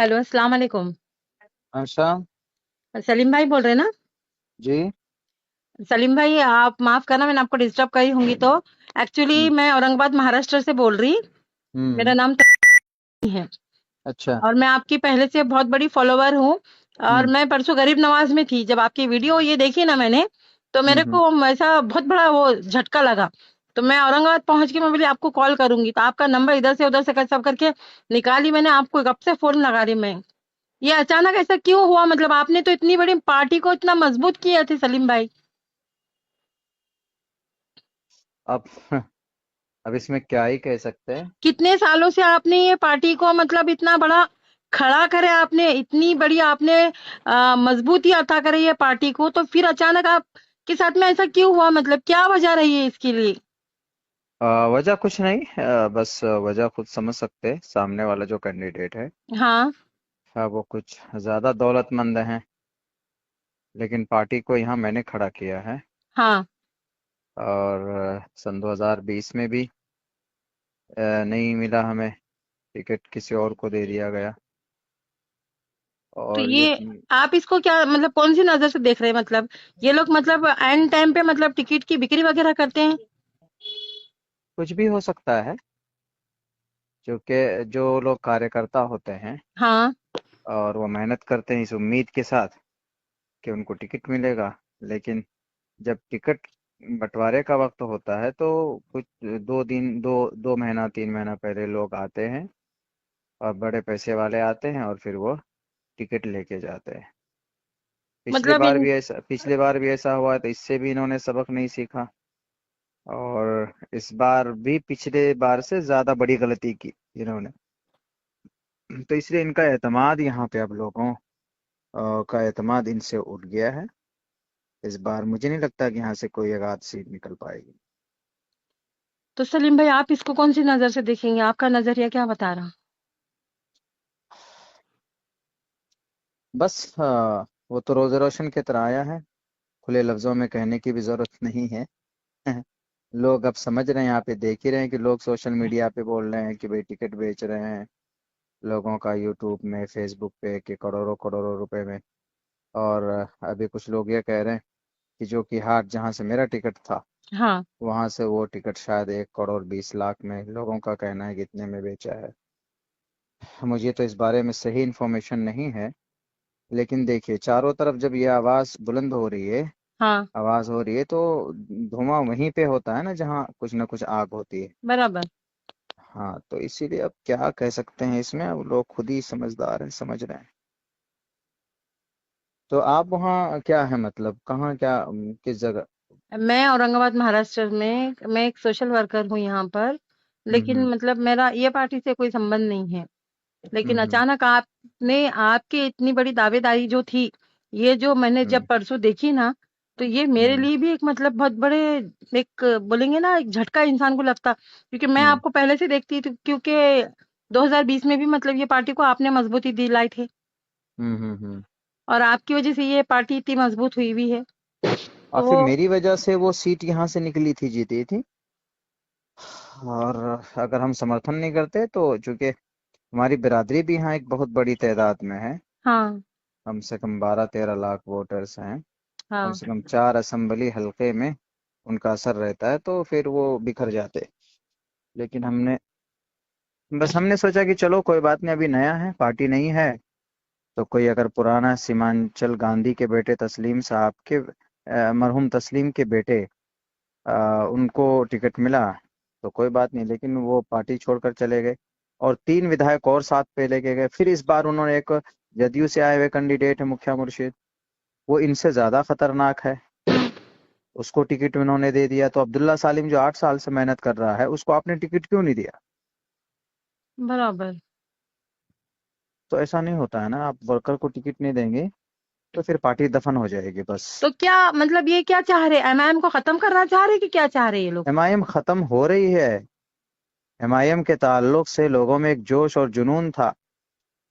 Hello, अस्सलाम वालेकुम। अच्छा। सलीम भाई बोल रहे हैं ना? जी। सलीम भाई, आप माफ करना, मैंने आपको डिस्टर्ब करी होंगी तो। एक्चुअली हम्म। मैं औरंगाबाद महाराष्ट्र से बोल रही। मेरा हम्म। नाम तन्वी है। अच्छा। और मैं आपकी पहले से बहुत बड़ी फॉलोवर हूँ। और हम्म। मैं परसों गरीब नवाज में थी, जब आपकी वीडियो ये देखी ना मैंने, तो मेरे हम्म। को ऐसा बहुत बड़ा वो झटका लगा। तो मैं औरंगाबाद पहुंच के मैं बोली आपको कॉल करूंगी, तो आपका नंबर इधर से उधर से कर सब करके निकाली मैंने, आपको कब से फोन लगा रही मैं। ये अचानक ऐसा क्यों हुआ? मतलब आपने तो इतनी बड़ी पार्टी को इतना मजबूत किया थे सलीम भाई। अब अब इसमें क्या ही कह सकते हैं। कितने सालों से आपने ये पार्टी को मतलब इतना बड़ा खड़ा करे, आपने इतनी बड़ी आपने मजबूती अता करे ये पार्टी को, तो फिर अचानक आपके साथ में ऐसा क्यों हुआ? मतलब क्या वजह रही है इसके लिए? वजह कुछ नहीं, बस वजह खुद समझ सकते हैं। सामने वाला जो कैंडिडेट है, हाँ। वो कुछ ज्यादा दौलतमंद है। लेकिन पार्टी को यहाँ मैंने खड़ा किया है। हाँ। और सन 2020 में भी नहीं मिला हमें। टिकट किसी और को दे दिया गया। तो और ये ये आप इसको क्या मतलब कौन सी नजर से देख रहे हैं? मतलब ये लोग मतलब एंड टाइम पे मतलब टिकट की बिक्री वगैरह करते हैं? कुछ भी हो सकता है। क्योंकि जो लोग कार्यकर्ता होते हैं हाँ। और वो मेहनत करते हैं इस उम्मीद के साथ कि उनको टिकट मिलेगा। लेकिन जब टिकट बंटवारे का वक्त होता है तो कुछ 2 दिन, दो महीना 3 महीना पहले लोग आते हैं और बड़े पैसे वाले आते हैं और फिर वो टिकट लेके जाते हैं। मतलब इन पिछली बार भी ऐसा हुआ, तो इससे भी इन्होंने सबक नहीं सीखा। और इस बार भी पिछले बार से ज्यादा बड़ी गलती की इन्होंने। तो इसलिए इनका एतमाद यहाँ पे अब लोगों का एतमाद इनसे उठ गया है। इस बार मुझे नहीं लगता कि यहाँ से कोई एक आध सीट निकल पाएगी। तो सलीम भाई, आप इसको कौन सी नजर से देखेंगे? आपका नजरिया क्या बता रहा? बस वो तो रोज़े रोशन की तरह आया है। खुले लफ्जों में कहने की भी जरूरत नहीं है। लोग अब समझ रहे हैं, यहाँ पे देख ही रहे हैं कि लोग सोशल मीडिया पे बोल रहे हैं कि भाई टिकट बेच रहे हैं लोगों का यूट्यूब में फेसबुक पे कि करोड़ों करोड़ों रुपए में। और अभी कुछ लोग ये कह रहे हैं कि जो कि हाट जहाँ से मेरा टिकट था, हाँ। वहां से वो टिकट शायद 1 करोड़ 20 लाख में, लोगों का कहना है कि इतने में बेचा है। मुझे तो इस बारे में सही इन्फॉर्मेशन नहीं है। लेकिन देखिए, चारों तरफ जब ये आवाज़ बुलंद हो रही है, हाँ। आवाज़ हो रही है, तो धुआं वहीं पे होता है ना जहाँ कुछ ना कुछ आग होती है। बराबर। हाँ, तो इसीलिए अब क्या कह सकते हैं इसमें, अब लोग खुद ही समझदार हैं, समझ रहे हैं। तो आप वहाँ क्या है, मतलब कहाँ, क्या किस जगह? मैं औरंगाबाद महाराष्ट्र में, मैं एक सोशल वर्कर हूँ यहाँ पर। लेकिन हम्म। मतलब मेरा ये पार्टी से कोई संबंध नहीं है। लेकिन हम्म। अचानक आपने आपकी इतनी बड़ी दावेदारी जो थी, ये जो मैंने जब हम्म। परसों देखी ना, तो ये मेरे हम्म। लिए भी एक मतलब बहुत बड़े एक बोलेंगे ना, एक झटका इंसान को लगता, क्योंकि मैं हम्म। आपको पहले से देखती थी, क्योंकि 2020 में भी मतलब ये पार्टी को आपने मजबूती दिलाई थी। हम्म। हम्म। और आपकी वजह से ये पार्टी इतनी मजबूत हुई भी है। और तो फिर वो मेरी वजह से वो सीट यहाँ से निकली थी, जीती थी। और अगर हम समर्थन नहीं करते तो, चूंकि हमारी बिरादरी भी यहाँ एक बहुत बड़ी तादाद में है, हाँ। कम से कम 12-13 लाख वोटर्स हैं। कम हाँ। से कम 4 असेंबली हलके में उनका असर रहता है, तो फिर वो बिखर जाते। लेकिन हमने सोचा कि चलो कोई बात नहीं, अभी नया है, पार्टी नहीं है, तो कोई अगर पुराना सीमांचल गांधी के बेटे तस्लीम साहब के, मरहूम तस्लीम के बेटे, उनको टिकट मिला तो कोई बात नहीं। लेकिन वो पार्टी छोड़कर चले गए और 3 विधायक और साथ पे लेके गए। फिर इस बार उन्होंने एक जदयू से आए हुए कैंडिडेट है, मुखिया मुर्शिद, वो इनसे ज्यादा खतरनाक है, उसको टिकट उन्होंने दे दिया। तो अब्दुल्ला सालिम जो 8 साल से मेहनत कर रहा है, उसको आपने टिकट क्यों नहीं दिया? बराबर। तो ऐसा नहीं होता है ना, आप वर्कर को टिकट नहीं देंगे तो फिर पार्टी दफन हो जाएगी बस। तो क्या मतलब ये क्या चाह रहे? एमआईएम को खत्म करना चाह रहे कि क्या चाह रहे ये लोग? एमआईएम खत्म हो रही है। एमआईएम के ताल्लुक से लोगों में एक जोश और जुनून था।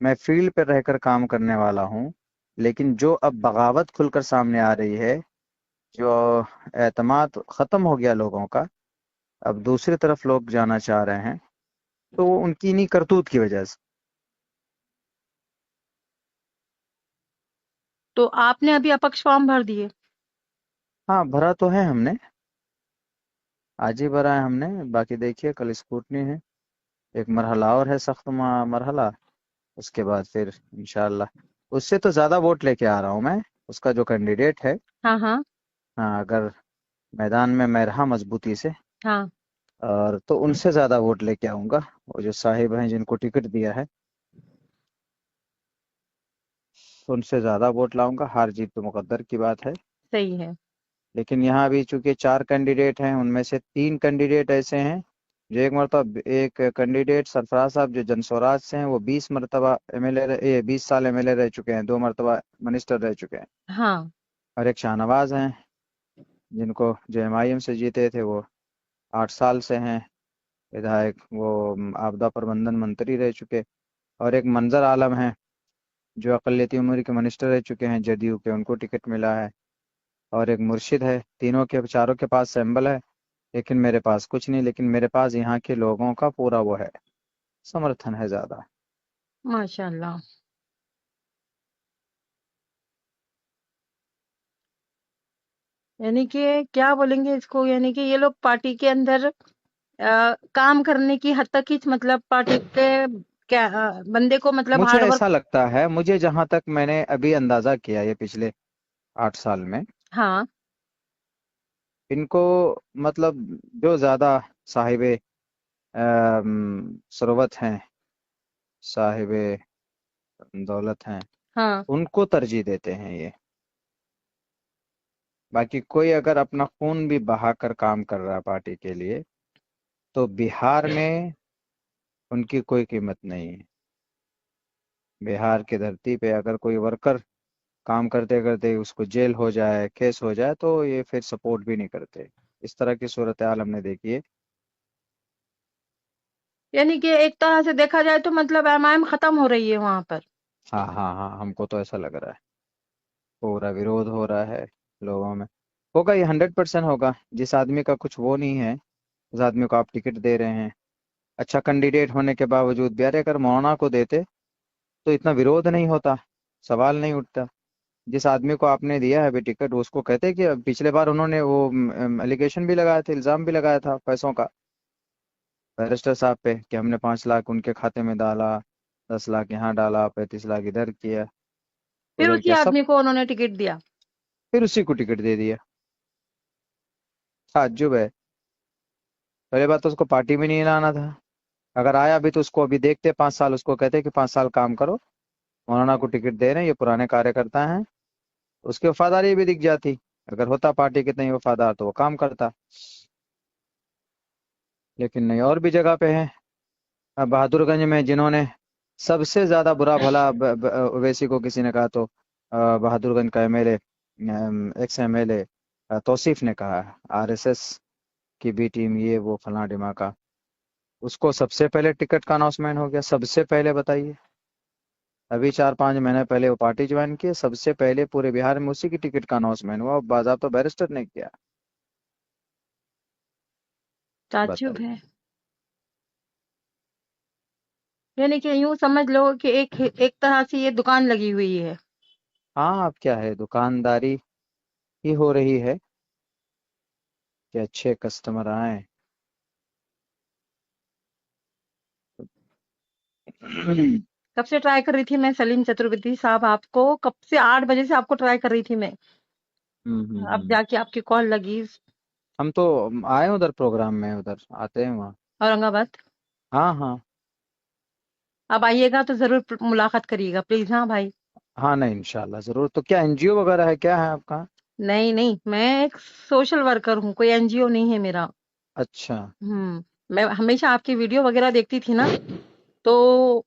मैं फील्ड पर रहकर काम करने वाला हूँ। लेकिन जो अब बगावत खुलकर सामने आ रही है, जो एतमाद खत्म हो गया लोगों का, अब दूसरी तरफ लोग जाना चाह रहे हैं, तो वो उनकी नहीं करतूत की वजह से। तो आपने अभी अपक्ष फॉर्म भर दिए? हाँ, भरा तो है हमने, आज ही भरा है हमने। बाकी देखिए कल स्क्रूटनी है, एक मरहला और है, सख्त मरहला। उसके बाद फिर इंशाल्लाह उससे तो ज्यादा वोट लेके आ रहा हूँ मैं, उसका जो कैंडिडेट है। हाँ हाँ हाँ, अगर मैदान में मैं रहा मजबूती से, हाँ। और तो उनसे ज्यादा वोट लेके आऊंगा। वो जो साहिब हैं जिनको टिकट दिया है, तो उनसे ज्यादा वोट लाऊंगा। हार जीत तो मुकद्दर की बात है। सही है। लेकिन यहाँ अभी चूंकि 4 कैंडिडेट हैं, उनमें से 3 कैंडिडेट ऐसे हैं जो एक कैंडिडेट सरफराज साहब जो जनस्वराज से हैं, वो 20 मरतबा एमएलए, 20 साल एमएलए रह चुके हैं, 2 मरतबा मिनिस्टर रह चुके हैं। हाँ। और एक शाहनवाज हैं जिनको जो एमआईएम से जीते थे, वो 8 साल से हैं विधायक, वो आपदा प्रबंधन मंत्री रह चुके। और एक मंजर आलम है जो अकलियती उम्र के मिनिस्टर रह चुके हैं जदयू के, उनको टिकट मिला है। और एक मुर्शिद है। तीनों के चारों के पास सैंबल है, लेकिन मेरे पास कुछ नहीं। लेकिन मेरे पास यहाँ के लोगों का पूरा वो है, समर्थन है ज्यादा। माशाल्लाह। यानी कि क्या बोलेंगे इसको, यानी कि ये लोग पार्टी के अंदर काम करने की हद तक ही, मतलब पार्टी के क्या बंदे को मतलब मुझे हार्ड वर्क। ऐसा लगता है, मुझे जहां तक मैंने अभी अंदाजा किया ये पिछले 8 साल में, हाँ इनको मतलब जो ज्यादा साहिबे सरोवत हैं, साहिबे दौलत हैं, हाँ। उनको तरजीह देते हैं ये। बाकी कोई अगर अपना खून भी बहा कर काम कर रहा है पार्टी के लिए, तो बिहार में उनकी कोई कीमत नहीं है। बिहार की धरती पे अगर कोई वर्कर काम करते करते उसको जेल हो जाए, केस हो जाए, तो ये फिर सपोर्ट भी नहीं करते। इस तरह की सूरत हाल हमने देखी है। यानी कि एक तरह से देखा जाए तो मतलब एमआईएम खत्म हो रही है वहां पर। हाँ हाँ हाँ, हमको तो ऐसा लग रहा है। पूरा विरोध हो रहा है लोगों में। होगा, ये 100% होगा। जिस आदमी का कुछ वो नहीं है, उस आदमी को आप टिकट दे रहे हैं, अच्छा कैंडिडेट होने के बावजूद भी। अरे अगर मौलाना को देते तो इतना विरोध नहीं होता, सवाल नहीं उठता। जिस आदमी को आपने दिया है अभी टिकट, उसको कहते कि पिछले बार उन्होंने वो एलिगेशन भी लगाया था, इल्जाम भी लगाया था पैसों का बैरिस्टर साहब पे, कि हमने 5 लाख उनके खाते में डाला, 10 लाख यहाँ डाला, 35 लाख इधर किया, फिर उधर उसी किया सब। आदमी को उन्होंने टिकट दिया। फिर उसी को टिकट दे दिया। ताज्जुब है। पहले बात तो उसको पार्टी में नहीं लाना था। अगर आया भी तो उसको अभी देखते 5 साल, उसको कहते कि 5 साल काम करो, मौलाना को टिकट दे रहे हैं, ये पुराने कार्यकर्ता हैं, उसकी वफादारी भी दिख जाती। अगर होता पार्टी कितने ही वफादार, तो वो काम करता। लेकिन नहीं। और भी जगह पे है, बहादुरगंज में जिन्होंने सबसे ज्यादा बुरा भला ओवैसी को किसी ने कहा, तो बहादुरगंज का एमएलए, एक्स एमएलए तौसीफ ने कहा, आरएसएस की बी टीम, ये वो फला डिमाका। उसको सबसे पहले टिकट का अनाउंसमेंट हो गया, सबसे पहले बताइए। अभी 4-5 महीने पहले वो पार्टी ज्वाइन की, सबसे पहले पूरे बिहार में उसी की टिकट का अनाउंसमेंट हुआ, बाज़ाब्ता बैरिस्टर ने किया। ताज्जुब बताइए। है। यानी कि यूं समझ लो कि एक तरह से ये दुकान लगी हुई है। हाँ, अब क्या है, दुकानदारी ही हो रही है कि अच्छे कस्टमर आए। कब से ट्राई कर रही थी मैं सलीम चतुर्वेदी साहब, आपको कब से 8 बजे से आपको ट्राई कर रही थी मैं। अब हम्म। जाके आपकी कॉल लगी। हम तो आए उधर प्रोग्राम में, उधर आते हैं वहाँ। औरंगाबाद। हाँ हाँ। अब आइएगा तो जरूर मुलाकात करिएगा प्लीज। हाँ भाई। हाँ, नहीं इंशाल्लाह जरूर। तो क्या एनजीओ वगैरह है, क्या है आपका? नहीं नहीं, मैं एक सोशल वर्कर हूँ, कोई एनजीओ नहीं है मेरा। अच्छा। मैं हमेशा आपकी वीडियो वगैरह देखती थी ना, तो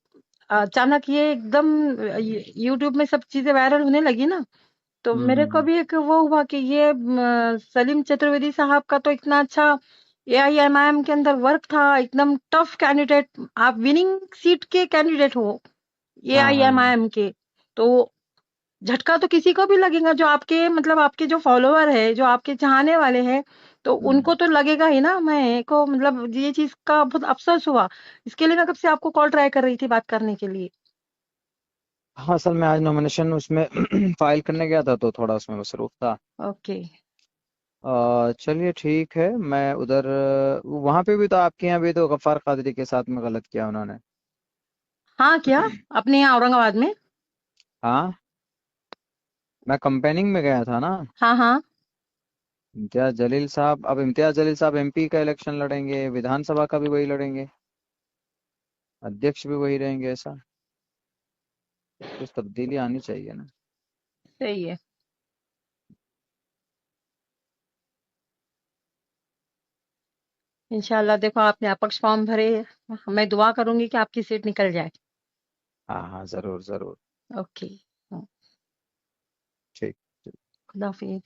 अचानक ये एकदम यूट्यूब में सब चीजें वायरल होने लगी ना, तो मेरे को हम्म। भी एक वो हुआ कि ये सलीम चतुर्वेदी साहब का तो इतना अच्छा एआईएमआईएम के अंदर वर्क था, एकदम टफ कैंडिडेट, आप विनिंग सीट के कैंडिडेट हो हाँ हाँ हाँ। एआईएमआईएम के। तो झटका तो किसी को भी लगेगा, जो आपके मतलब आपके जो फॉलोवर है, जो आपके चाहने वाले हैं, तो हम्म। उनको तो लगेगा ही ना। मैं को मतलब ये चीज का बहुत अफसोस हुआ। इसके लिए मैं कब से आपको कॉल ट्राई कर रही थी बात करने के लिए। हाँ, असल में आज नॉमिनेशन उसमें फाइल करने गया था तो थोड़ा उसमें मसरूफ था। ओके। चलिए ठीक है, मैं उधर वहां पे भी तो आपके यहाँ भी तो गफ्फार कादरी के साथ में गलत किया उन्होंने। हाँ, क्या? अपने यहाँ औरंगाबाद में? हाँ, मैं कंपेनिंग में गया था ना। हाँ, हाँ। इम्तियाज जलील साहब एमपी का इलेक्शन लड़ेंगे, विधानसभा का भी वही लड़ेंगे, अध्यक्ष भी वही रहेंगे, ऐसा कुछ तब्दीली आनी चाहिए ना। सही है। इंशाल्लाह, देखो आपने अपक्ष फॉर्म भरे, मैं दुआ करूंगी कि आपकी सीट निकल जाए। हाँ हाँ, जरूर जरूर। ओके। ठीक। खुदा हाफिज।